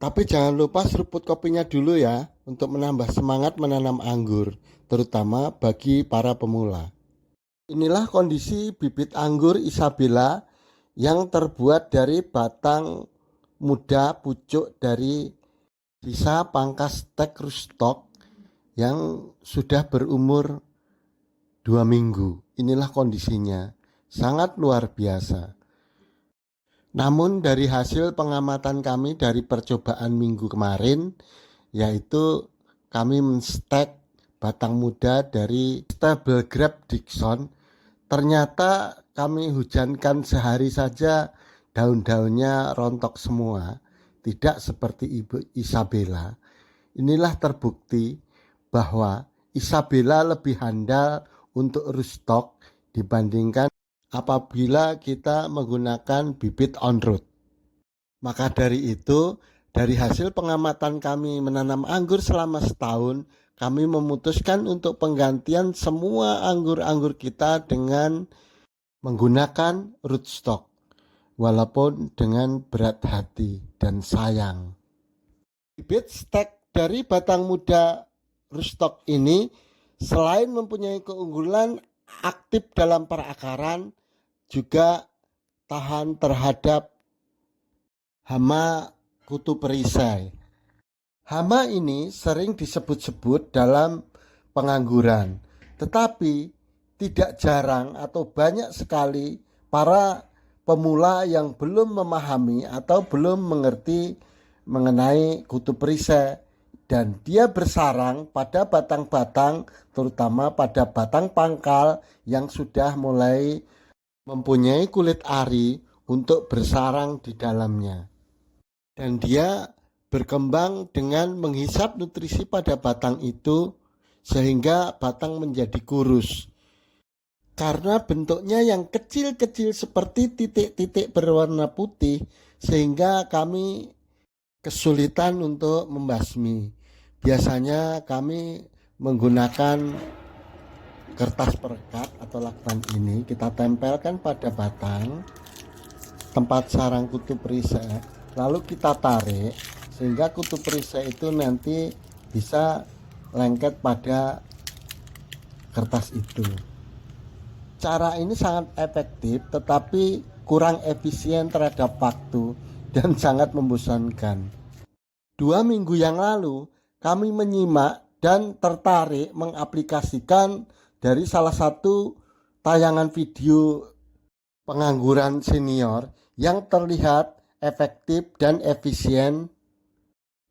Tapi jangan lupa seruput kopinya dulu ya untuk menambah semangat menanam anggur, terutama bagi para pemula. Inilah kondisi bibit anggur Isabella yang terbuat dari batang muda pucuk dari sisa pangkas tek rootstock yang sudah berumur 2 minggu. Inilah kondisinya, sangat luar biasa. Namun dari hasil pengamatan kami dari percobaan minggu kemarin, yaitu kami menstek batang muda dari Stable Grape Dixon, ternyata kami hujankan sehari saja daun-daunnya rontok semua, tidak seperti Ibu Isabella. Inilah terbukti bahwa Isabella lebih handal untuk rootstock dibandingkan apabila kita menggunakan bibit on root. Maka dari itu, dari hasil pengamatan kami menanam anggur selama setahun, kami memutuskan untuk penggantian semua anggur-anggur kita dengan menggunakan rootstock, walaupun dengan berat hati dan sayang. Bibit stek dari batang muda rootstock ini selain mempunyai keunggulan aktif dalam perakaran, juga tahan terhadap hama kutu perisai. Hama ini sering disebut-sebut dalam pengangguran, tetapi tidak jarang atau banyak sekali para pemula yang belum memahami atau belum mengerti mengenai kutu perisai, dan dia bersarang pada batang-batang, terutama pada batang pangkal yang sudah mulai mempunyai kulit ari untuk bersarang di dalamnya. Dan dia berkembang dengan menghisap nutrisi pada batang itu sehingga batang menjadi kurus. Karena bentuknya yang kecil-kecil seperti titik-titik berwarna putih, sehingga kami kesulitan untuk membasmi. Biasanya kami menggunakan kertas perekat atau lakban ini, kita tempelkan pada batang tempat sarang kutu perisai, lalu kita tarik sehingga kutu perisai itu nanti bisa lengket pada kertas itu. Cara ini sangat efektif tetapi kurang efisien terhadap waktu dan sangat membosankan. 2 minggu yang lalu kami menyimak dan tertarik mengaplikasikan dari salah satu tayangan video pengangguran senior yang terlihat efektif dan efisien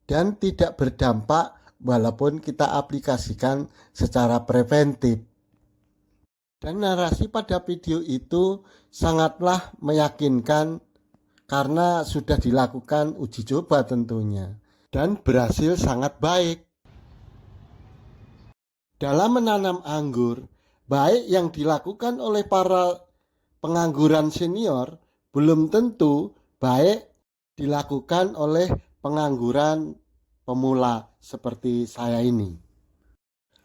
dan tidak berdampak walaupun kita aplikasikan secara preventif. Dan narasi pada video itu sangatlah meyakinkan karena sudah dilakukan uji coba tentunya dan berhasil sangat baik. Dalam menanam anggur, baik yang dilakukan oleh para pengangguran senior belum tentu baik dilakukan oleh pengangguran pemula seperti saya ini.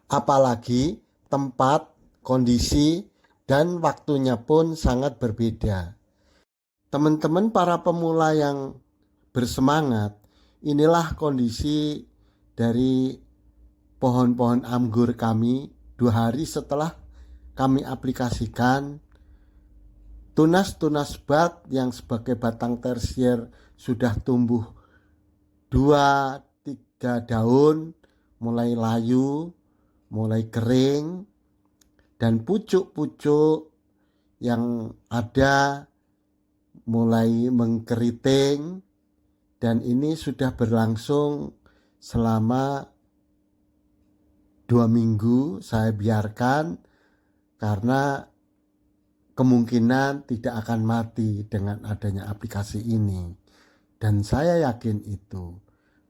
Apalagi tempat, kondisi, dan waktunya pun sangat berbeda. Teman-teman para pemula yang bersemangat, inilah kondisi dari pohon-pohon anggur kami 2 hari setelah kami aplikasikan. Tunas-tunas bat yang sebagai batang tersier sudah tumbuh 2-3 daun, mulai layu, mulai kering, dan pucuk-pucuk yang ada mulai mengkeriting, dan ini sudah berlangsung selama 2 minggu. Saya biarkan karena kemungkinan tidak akan mati dengan adanya aplikasi ini, dan saya yakin itu.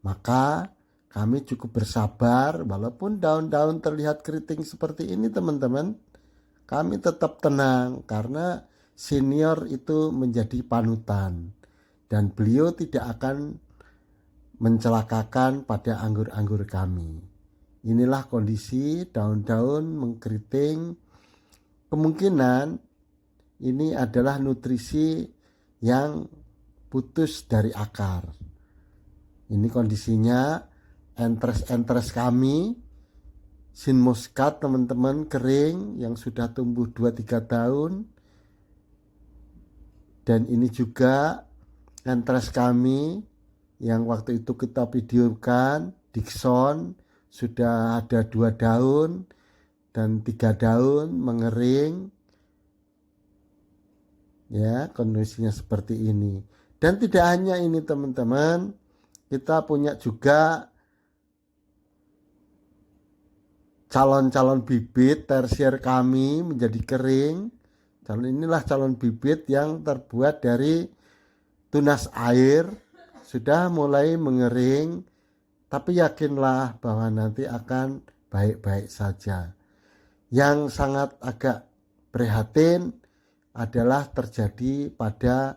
Maka kami cukup bersabar walaupun daun-daun terlihat keriting seperti ini teman-teman. Kami tetap tenang karena senior itu menjadi panutan dan beliau tidak akan mencelakakan pada anggur-anggur kami. Inilah kondisi daun-daun mengkeriting. Kemungkinan ini adalah nutrisi yang putus dari akar. Ini kondisinya entres kami Sin muskat teman-teman kering yang sudah tumbuh 2-3 tahun. Dan ini juga entres kami yang waktu itu kita videokan, Dickson, sudah ada 2 daun dan 3 daun mengering. Ya, kondisinya seperti ini. Dan tidak hanya ini teman-teman, kita punya juga calon-calon bibit tersier kami menjadi kering. Inilah calon bibit yang terbuat dari tunas air, sudah mulai mengering, tapi yakinlah bahwa nanti akan baik-baik saja. Yang sangat agak prihatin adalah terjadi pada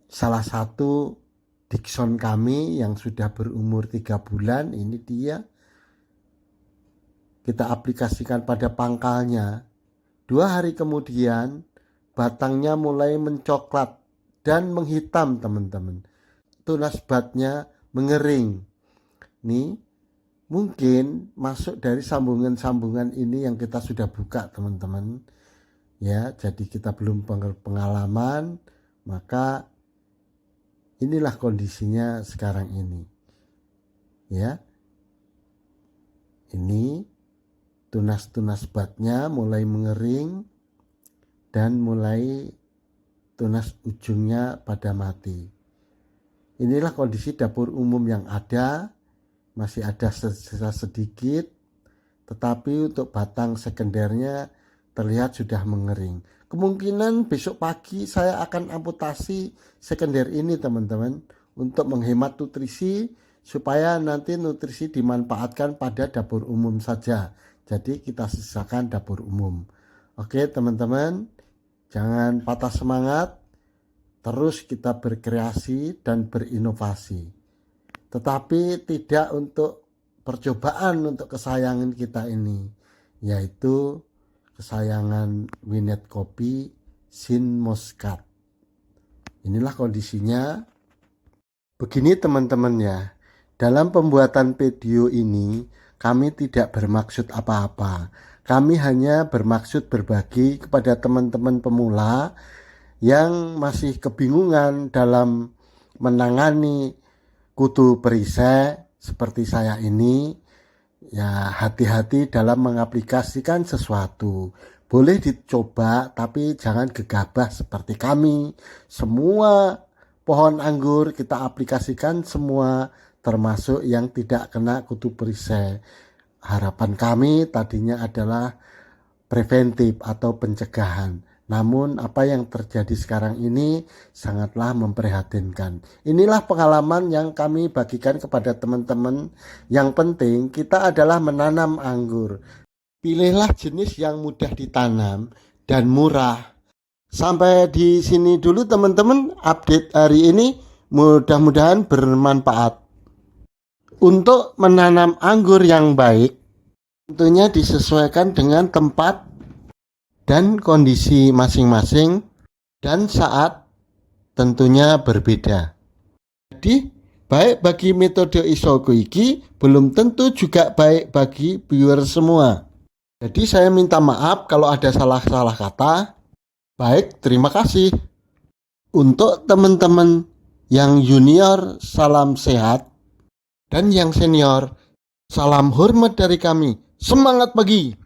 salah satu Dickson kami yang sudah berumur 3 bulan. Ini dia, kita aplikasikan pada pangkalnya. 2 hari kemudian batangnya mulai mencoklat dan menghitam teman-teman. Tunas batnya mengering. Nih, mungkin masuk dari sambungan-sambungan ini yang kita sudah buka teman-teman. Ya, jadi kita belum pengalaman, maka inilah kondisinya sekarang ini. Ya. Ini tunas-tunas batnya mulai mengering dan mulai tunas ujungnya pada mati. Inilah kondisi dapur umum yang ada. Masih ada sisa sedikit, tetapi untuk batang sekendernya terlihat sudah mengering. Kemungkinan besok pagi saya akan amputasi sekender ini teman-teman, untuk menghemat nutrisi, supaya nanti nutrisi dimanfaatkan pada dapur umum saja. Jadi kita sisakan dapur umum. Oke teman-teman, jangan patah semangat, terus kita berkreasi dan berinovasi. Tetapi tidak untuk percobaan untuk kesayangan kita ini, yaitu kesayangan Winnet Kopi Sin Muscat. Inilah kondisinya. Begini teman-teman ya, dalam pembuatan video ini kami tidak bermaksud apa-apa. Kami hanya bermaksud berbagi kepada teman-teman pemula yang masih kebingungan dalam menangani kutu perisai seperti saya ini. Ya, hati-hati dalam mengaplikasikan sesuatu. Boleh dicoba, tapi jangan gegabah seperti kami. Semua pohon anggur kita aplikasikan semua, termasuk yang tidak kena kutu perisai. Harapan kami tadinya adalah preventif atau pencegahan. Namun apa yang terjadi sekarang ini sangatlah memprihatinkan. Inilah pengalaman yang kami bagikan kepada teman-teman. Yang penting kita adalah menanam anggur. Pilihlah jenis yang mudah ditanam dan murah. Sampai di sini dulu teman-teman update hari ini. Mudah-mudahan bermanfaat. Untuk menanam anggur yang baik, tentunya disesuaikan dengan tempat dan kondisi masing-masing, dan saat tentunya berbeda. Jadi baik bagi metode isoku iki belum tentu juga baik bagi viewer semua. Jadi saya minta maaf kalau ada salah-salah kata. Baik, terima kasih. Untuk teman-teman yang junior, salam sehat, dan yang senior, salam hormat dari kami. Semangat pagi!